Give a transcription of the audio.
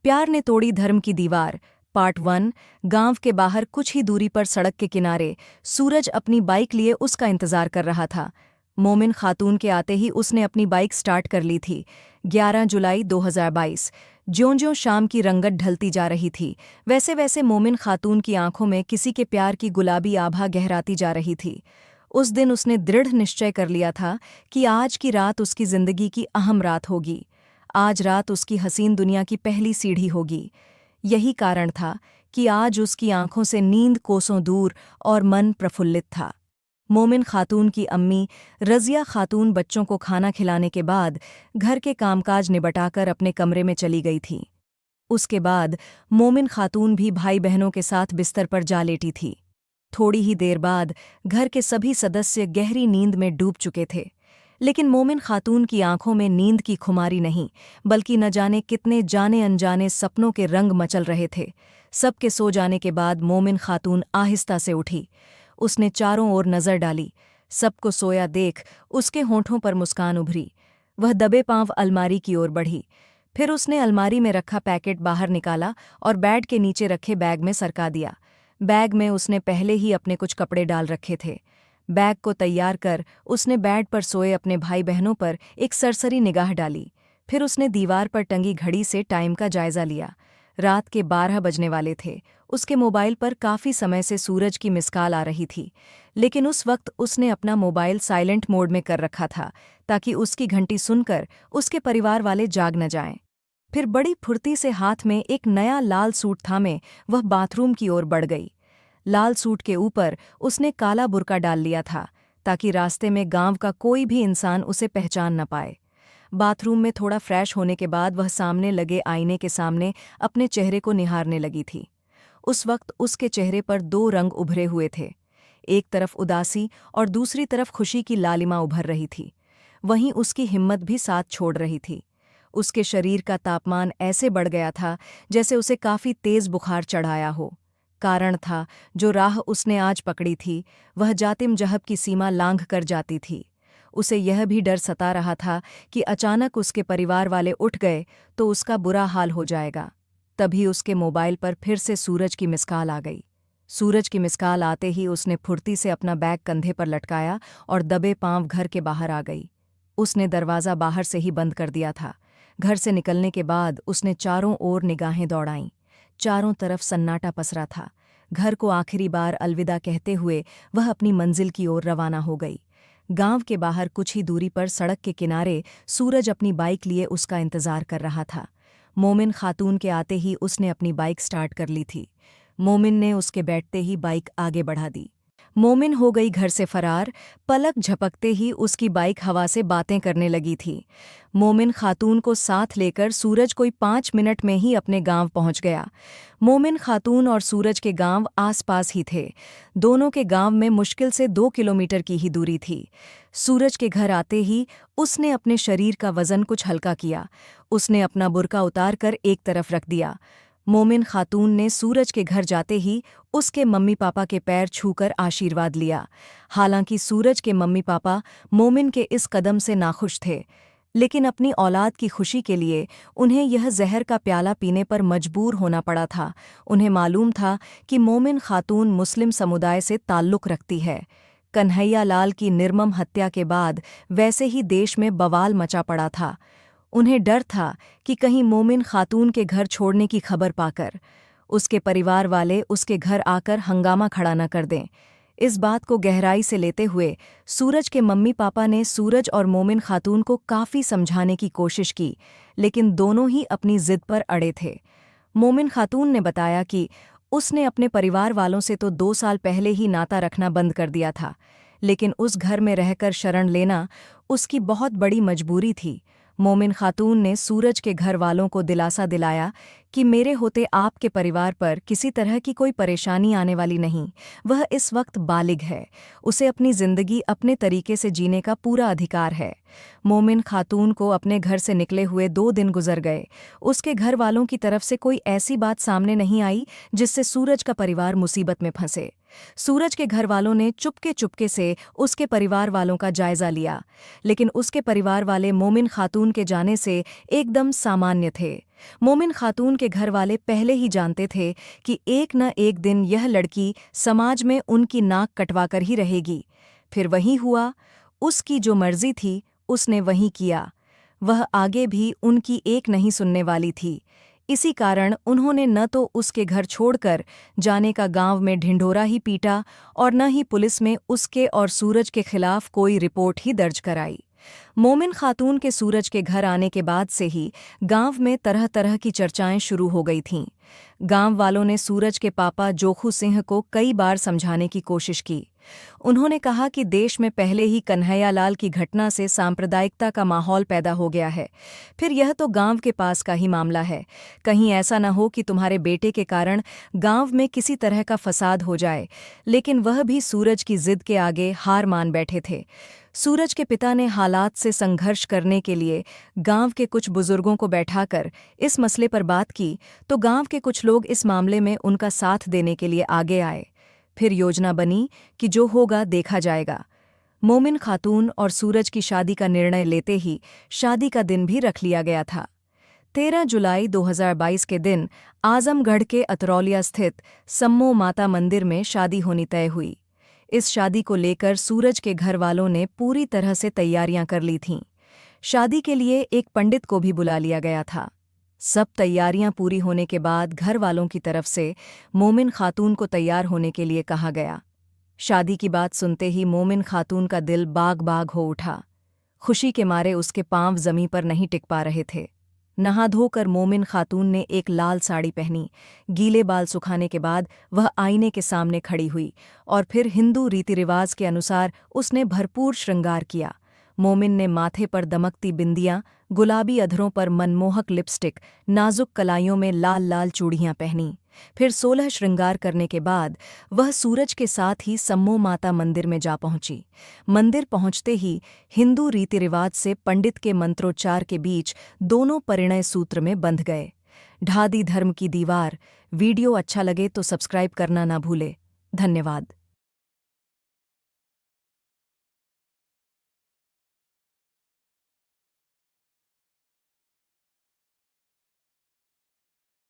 प्यार ने तोड़ी धर्म की दीवार। पार्ट 1। गांव के बाहर कुछ ही दूरी पर सड़क के किनारे सूरज अपनी बाइक लिए उसका इंतजार कर रहा था। मोमिन खातून के आते ही उसने अपनी बाइक स्टार्ट कर ली थी। 11 जुलाई 2022। ज्यों-ज्यों शाम की रंगत ढलती जा रही थी, वैसे वैसे मोमिन खातून की आंखों में किसी के प्यार की गुलाबी आभा गहराती जा रही थी। उस दिन उसने दृढ़ निश्चय कर लिया था कि आज की रात उसकी जिंदगी की अहम रात होगी। आज रात उसकी हसीन दुनिया की पहली सीढ़ी होगी। यही कारण था कि आज उसकी आंखों से नींद कोसों दूर और मन प्रफुल्लित था। मोमिन खातून की अम्मी रज़िया खातून बच्चों को खाना खिलाने के बाद घर के कामकाज निबटाकर अपने कमरे में चली गई थी। उसके बाद मोमिन खातून भी भाई बहनों के साथ बिस्तर पर जा लेटी थी। थोड़ी ही देर बाद घर के सभी सदस्य गहरी नींद में डूब चुके थे, लेकिन मोमिन खातून की आंखों में नींद की खुमारी नहीं, बल्कि न जाने कितने जाने अनजाने सपनों के रंग मचल रहे थे। सबके सो जाने के बाद मोमिन खातून आहिस्ता से उठी। उसने चारों ओर नजर डाली। सबको सोया देख उसके होंठों पर मुस्कान उभरी। वह दबे पांव अलमारी की ओर बढ़ी। फिर उसने अलमारी में रखा पैकेट बाहर निकाला और बेड के नीचे रखे बैग में सरका दिया। बैग में उसने पहले ही अपने कुछ कपड़े डाल रखे थे। बैग को तैयार कर उसने बेड पर सोए अपने भाई बहनों पर एक सरसरी निगाह डाली। फिर उसने दीवार पर टंगी घड़ी से टाइम का जायजा लिया। रात के 12 बजने वाले थे। उसके मोबाइल पर काफ़ी समय से सूरज की मिस कॉल आ रही थी, लेकिन उस वक्त उसने अपना मोबाइल साइलेंट मोड में कर रखा था, ताकि उसकी घंटी सुनकर उसके परिवार वाले जाग न जाएं। फिर बड़ी फुर्ती से हाथ में एक नया लाल सूट थामे वह बाथरूम की ओर बढ़ गई। लाल सूट के ऊपर उसने काला बुर्का डाल लिया था, ताकि रास्ते में गांव का कोई भी इंसान उसे पहचान न पाए। बाथरूम में थोड़ा फ्रेश होने के बाद वह सामने लगे आईने के सामने अपने चेहरे को निहारने लगी थी। उस वक्त उसके चेहरे पर दो रंग उभरे हुए थे। एक तरफ उदासी और दूसरी तरफ खुशी की लालिमा उभर रही थी। वहीं उसकी हिम्मत भी साथ छोड़ रही थी। उसके शरीर का तापमान ऐसे बढ़ गया था जैसे उसे काफ़ी तेज बुखार चढ़ाया हो। कारण था, जो राह उसने आज पकड़ी थी वह जातिम जहब की सीमा लांघ कर जाती थी। उसे यह भी डर सता रहा था कि अचानक उसके परिवार वाले उठ गए तो उसका बुरा हाल हो जाएगा। तभी उसके मोबाइल पर फिर से सूरज की मिस कॉल आ गई। सूरज की मिस कॉल आते ही उसने फुर्ती से अपना बैग कंधे पर लटकाया और दबे पांव घर के बाहर आ गई। उसने दरवाज़ा बाहर से ही बंद कर दिया था। घर से निकलने के बाद उसने चारों ओर निगाहें दौड़ाईं। चारों तरफ सन्नाटा पसरा था। घर को आखिरी बार अलविदा कहते हुए वह अपनी मंजिल की ओर रवाना हो गई। गांव के बाहर कुछ ही दूरी पर सड़क के किनारे सूरज अपनी बाइक लिए उसका इंतजार कर रहा था। मोमिन खातून के आते ही उसने अपनी बाइक स्टार्ट कर ली थी। मोमिन ने उसके बैठते ही बाइक आगे बढ़ा दी। मोमिन हो गई घर से फरार। पलक झपकते ही उसकी बाइक हवा से बातें करने लगी थी। मोमिन खातून को साथ लेकर सूरज कोई 5 मिनट में ही अपने गांव पहुंच गया। मोमिन खातून और सूरज के गांव आसपास ही थे। दोनों के गांव में मुश्किल से 2 किलोमीटर की ही दूरी थी। सूरज के घर आते ही उसने अपने शरीर का वजन कुछ हल्का किया। उसने अपना बुर्का उतार कर एक तरफ रख दिया। मोमिन खातून ने सूरज के घर जाते ही उसके मम्मी पापा के पैर छूकर आशीर्वाद लिया। हालांकि सूरज के मम्मी पापा मोमिन के इस कदम से नाखुश थे, लेकिन अपनी औलाद की खुशी के लिए उन्हें यह जहर का प्याला पीने पर मजबूर होना पड़ा था। उन्हें मालूम था कि मोमिन खातून मुस्लिम समुदाय से ताल्लुक़ रखती है। कन्हैया लाल की निर्मम हत्या के बाद वैसे ही देश में बवाल मचा पड़ा था। उन्हें डर था कि कहीं मोमिन खातून के घर छोड़ने की खबर पाकर उसके परिवार वाले उसके घर आकर हंगामा खड़ा न कर दें। इस बात को गहराई से लेते हुए सूरज के मम्मी पापा ने सूरज और मोमिन खातून को काफ़ी समझाने की कोशिश की, लेकिन दोनों ही अपनी जिद पर अड़े थे। मोमिन खातून ने बताया कि उसने अपने परिवार वालों से तो 2 साल पहले ही नाता रखना बंद कर दिया था, लेकिन उस घर में रहकर शरण लेना उसकी बहुत बड़ी मजबूरी थी। मोमिन खातून ने सूरज के घर वालों को दिलासा दिलाया कि मेरे होते आपके परिवार पर किसी तरह की कोई परेशानी आने वाली नहीं। वह इस वक्त बालिग है। उसे अपनी ज़िंदगी अपने तरीके से जीने का पूरा अधिकार है। मोमिन खातून को अपने घर से निकले हुए 2 दिन गुजर गए। उसके घर वालों की तरफ से कोई ऐसी बात सामने नहीं आई जिससे सूरज का परिवार मुसीबत में फंसे। सूरज के घर वालों ने चुपके चुपके से उसके परिवार वालों का जायजा लिया, लेकिन उसके परिवार वाले मोमिन खातून के जाने से एकदम सामान्य थे। मोमिन खातून के घर वाले पहले ही जानते थे कि एक न एक दिन यह लड़की समाज में उनकी नाक कटवाकर ही रहेगी। फिर वही हुआ, उसकी जो मर्जी थी उसने वही किया। वह आगे भी उनकी एक नहीं सुनने वाली थी। इसी कारण उन्होंने न तो उसके घर छोड़कर जाने का गांव में ढिंढोरा ही पीटा और न ही पुलिस में उसके और सूरज के खिलाफ कोई रिपोर्ट ही दर्ज कराई। मोमिन खातून के सूरज के घर आने के बाद से ही गांव में तरह तरह की चर्चाएं शुरू हो गई थीं। गांव वालों ने सूरज के पापा जोखू सिंह को कई बार समझाने की कोशिश की। उन्होंने कहा कि देश में पहले ही कन्हैयालाल की घटना से सांप्रदायिकता का माहौल पैदा हो गया है। फिर यह तो गांव के पास का ही मामला है, कहीं ऐसा न हो कि तुम्हारे बेटे के कारण गांव में किसी तरह का फसाद हो जाए। लेकिन वह भी सूरज की जिद के आगे हार मान बैठे थे। सूरज के पिता ने हालात से संघर्ष करने के लिए गांव के कुछ बुजुर्गों को बैठाकर इस मसले पर बात की, तो गांव के कुछ लोग इस मामले में उनका साथ देने के लिए आगे आए। फिर योजना बनी कि जो होगा देखा जाएगा। मोमिन खातून और सूरज की शादी का निर्णय लेते ही शादी का दिन भी रख लिया गया था। 13 जुलाई 2022 के दिन आजमगढ़ के अतरौलिया स्थित सम्मो माता मंदिर में शादी होनी तय हुई। इस शादी को लेकर सूरज के घर वालों ने पूरी तरह से तैयारियां कर ली थीं। शादी के लिए एक पंडित को भी बुला लिया गया था। सब तैयारियां पूरी होने के बाद घर वालों की तरफ से मोमिन खातून को तैयार होने के लिए कहा गया। शादी की बात सुनते ही मोमिन खातून का दिल बाग बाग हो उठा। खुशी के मारे उसके पांव जमीन पर नहीं टिक पा रहे थे। नहा धोकर मोमिन खातून ने एक लाल साड़ी पहनी। गीले बाल सुखाने के बाद वह आईने के सामने खड़ी हुई और फिर हिंदू रीति रिवाज के अनुसार उसने भरपूर श्रृंगार किया। मोमिन ने माथे पर दमकती बिंदियां, गुलाबी अधरों पर मनमोहक लिपस्टिक, नाजुक कलाइयों में लाल लाल चूड़ियां पहनी। फिर 16 श्रृंगार करने के बाद वह सूरज के साथ ही सम्मो माता मंदिर में जा पहुंची। मंदिर पहुंचते ही हिंदू रीति रिवाज से पंडित के मंत्रोच्चार के बीच दोनों परिणय सूत्र में बंध गए। ढादी धर्म की दीवार वीडियो अच्छा लगे तो सब्सक्राइब करना ना भूले। धन्यवाद।